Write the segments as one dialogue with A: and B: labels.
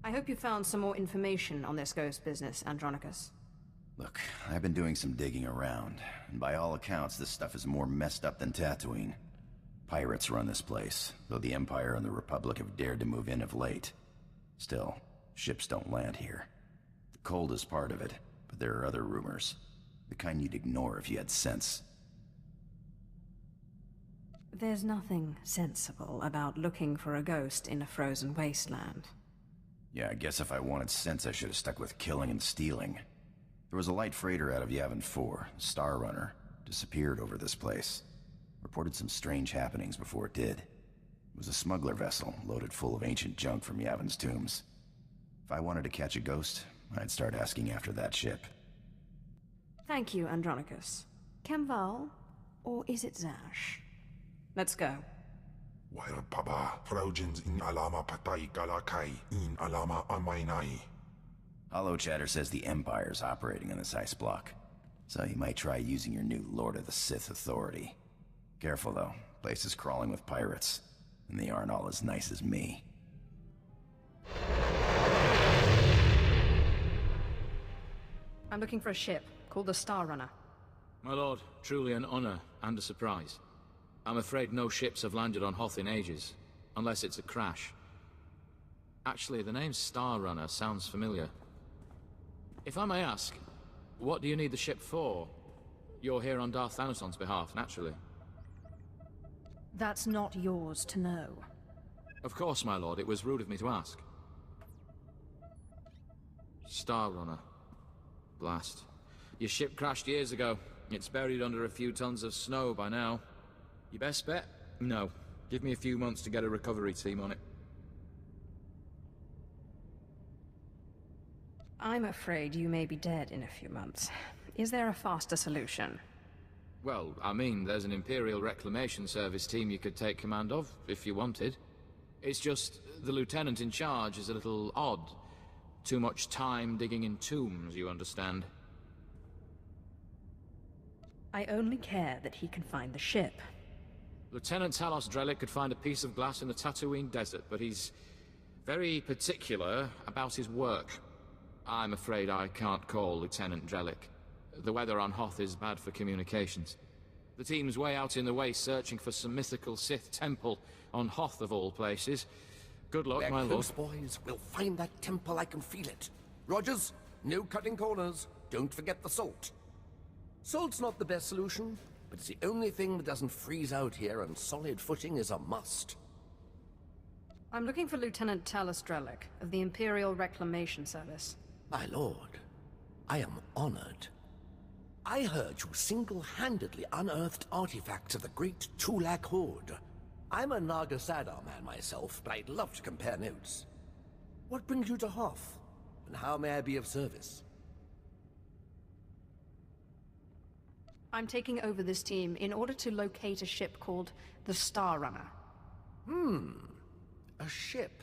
A: I hope you found some more information on this ghost business, Andronikos.
B: Look, I've been doing some digging around, and by all accounts, this stuff is more messed up than Tatooine. Pirates run this place, though the Empire and the Republic have dared to move in of late. Still, ships don't land here. The cold is part of it, but there are other rumors. The kind you'd ignore if you had sense.
A: There's nothing sensible about looking for a ghost in a frozen wasteland.
B: Yeah, I guess if I wanted sense, I should have stuck with killing and stealing. There was a light freighter out of Yavin 4, Star Runner, disappeared over this place. Reported some strange happenings before it did. It was a smuggler vessel, loaded full of ancient junk from Yavin's tombs. If I wanted to catch a ghost, I'd start asking after that ship.
A: Thank you, Andronikos. Kemval, or is it Zash? Let's go.
C: Wair papa, Fraugens in alama patai galakai in alama amainai.
B: Hollow Chatter says the Empire's operating in this ice block. So you might try using your new Lord of the Sith authority. Careful though, place is crawling with pirates, and they aren't all as nice as me.
A: I'm looking for a ship called the Star Runner.
D: My lord, truly an honor and a surprise. I'm afraid no ships have landed on Hoth in ages, unless it's a crash. Actually, the name Star Runner sounds familiar. If I may ask, what do you need the ship for? You're here on Darth Thanaton's behalf, naturally.
A: That's not yours to know.
D: Of course, my lord, it was rude of me to ask. Star Runner. Blast. Your ship crashed years ago. It's buried under a few tons of snow by now. Your best bet? No. Give me a few months to get a recovery team on it.
A: I'm afraid you may be dead in a few months. Is there a faster solution?
D: Well, I mean, there's an Imperial Reclamation Service team you could take command of, if you wanted. It's just, the lieutenant in charge is a little odd. Too much time digging in tombs, you understand.
A: I only care that he can find the ship.
D: Lieutenant Talos Drellick could find a piece of glass in the Tatooine desert, but he's very particular about his work. I'm afraid I can't call Lieutenant Drellick. The weather on Hoth is bad for communications. The team's way out in the waste searching for some mythical Sith temple on Hoth of all places. Good luck, my lord.
E: Close, boys. We'll find that temple, I can feel it. Rogers, no cutting corners. Don't forget the salt. Salt's not the best solution, but it's the only thing that doesn't freeze out here, and solid footing is a must.
A: I'm looking for Lieutenant Talos Drellick of the Imperial Reclamation Service.
E: My lord, I am honored. I heard you single-handedly unearthed artifacts of the great Tulak Horde. I'm a Naga Sadar man myself, but I'd love to compare notes. What brings you to Hoth, and how may I be of service?
A: I'm taking over this team in order to locate a ship called the Star Runner.
E: A ship.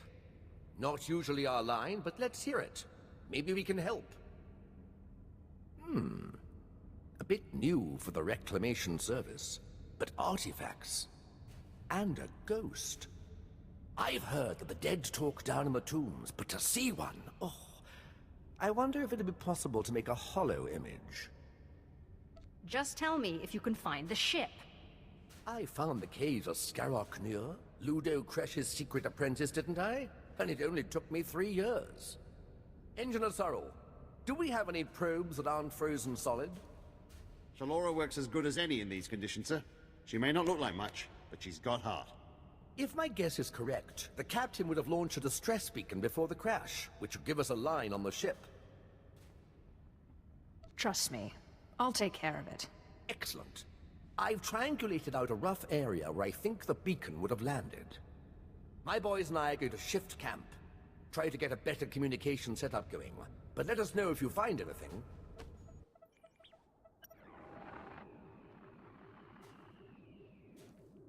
E: Not usually our line, but let's hear it. Maybe we can help. A bit new for the Reclamation Service, but artifacts. And a ghost. I've heard that the dead talk down in the tombs, but to see one, oh. I wonder if it'd be possible to make a hollow image.
A: Just tell me if you can find the ship.
E: I found the caves of Scarrock Nur, Ludo Kresh's secret apprentice, didn't I? And it only took me 3 years. Engineer Sorrel, do we have any probes that aren't frozen solid?
F: Shalora works as good as any in these conditions, sir. She may not look like much, but she's got heart.
E: If my guess is correct, the captain would have launched a distress beacon before the crash, which would give us a line on the ship.
A: Trust me, I'll take care of it.
E: Excellent. I've triangulated out a rough area where I think the beacon would have landed. My boys and I are going to shift camp. Try to get a better communication setup going. But let us know if you find anything.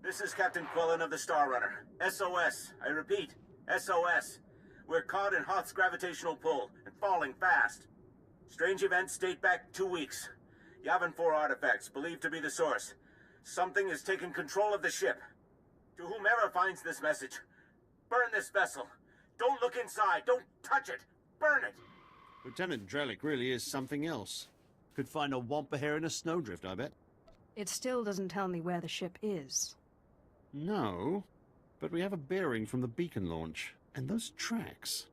G: This is Captain Quillen of the Star Runner. SOS. I repeat, SOS. We're caught in Hoth's gravitational pull and falling fast. Strange events date back 2 weeks. Yavin 4 artifacts, believed to be the source. Something is taking control of the ship. To whomever finds this message, burn this vessel. Don't look inside. Don't touch it. Burn it.
F: Lieutenant Drellick really is something else. Could find a wampa hair in a snowdrift, I bet.
A: It still doesn't tell me where the ship is.
F: No, but we have a bearing from the beacon launch, and those tracks.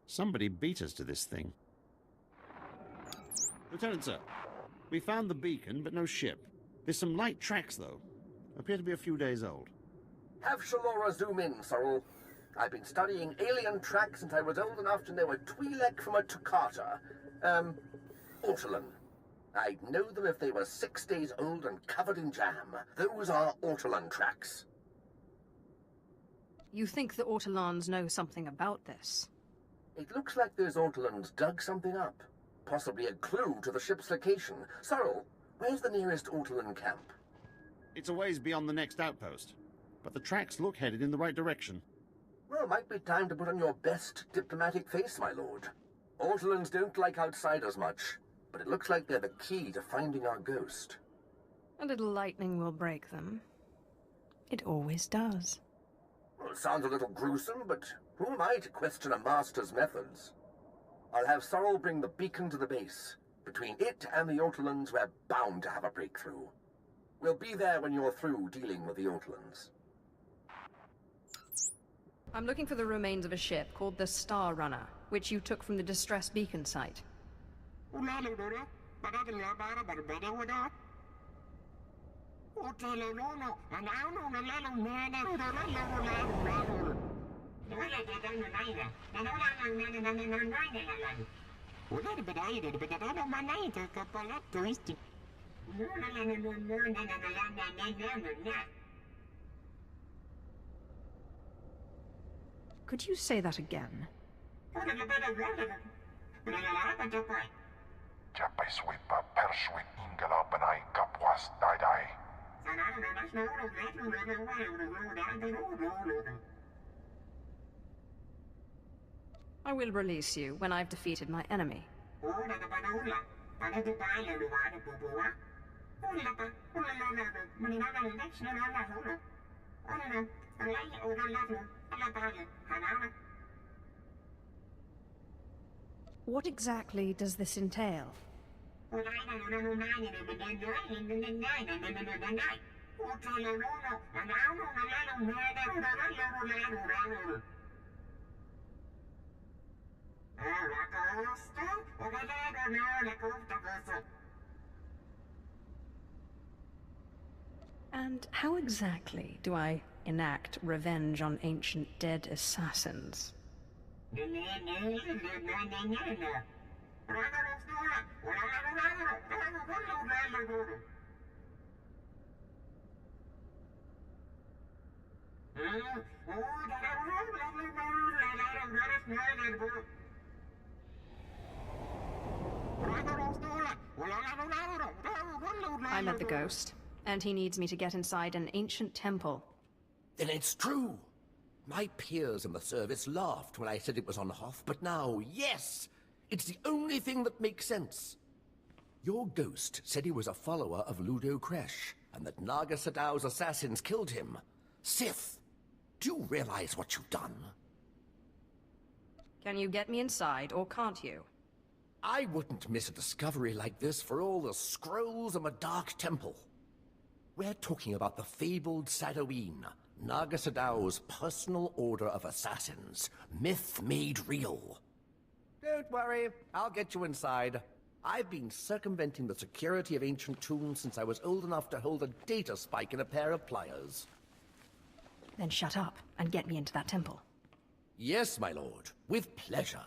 F: Somebody beat us to this thing. Lieutenant, sir, we found the beacon, but no ship. There's some light tracks, though. Appear to be a few days old.
H: Have Shalora zoom in, Sorrel. I've been studying alien tracks since I was old enough to know a Twi'lek from a Toccata. Ortolan. I'd know them if they were 6 days old and covered in jam. Those are Ortolan tracks.
A: You think the Ortolans know something about this?
H: It looks like those Ortolans dug something up. Possibly a clue to the ship's location. Sorrel, where's the nearest Ortolan camp?
F: It's a ways beyond the next outpost, but the tracks look headed in the right direction.
H: Well, might be time to put on your best diplomatic face, my lord. Ortolans don't like outsiders much, but it looks like they're the key to finding our ghost.
A: A little lightning will break them. It always does.
H: Well, it sounds a little gruesome, but who am I to question a master's methods? I'll have Sorrel bring the beacon to the base. Between it and the Ortolans, we're bound to have a breakthrough. We'll be there when you're through dealing with the Ortolans.
A: I'm looking for the remains of a ship called the Star Runner, which you took from the distress beacon site. Could you say that again? I will release you when I've defeated my enemy. What exactly does this entail? And how exactly do I enact revenge on ancient dead assassins? I met the ghost, and he needs me to get inside an ancient temple.
E: Then it's true. My peers in the service laughed when I said it was on Hoth, but now, yes! It's the only thing that makes sense. Your ghost said he was a follower of Ludo Kresh, and that Naga Sadow's assassins killed him. Sith, do you realize what you've done?
A: Can you get me inside, or can't you?
E: I wouldn't miss a discovery like this for all the scrolls of a dark temple. We're talking about the fabled Sadoween, Naga Sadow's personal order of assassins, myth made real. Don't worry, I'll get you inside. I've been circumventing the security of ancient tombs since I was old enough to hold a data spike in a pair of pliers.
A: Then shut up and get me into that temple.
E: Yes, my lord, with pleasure.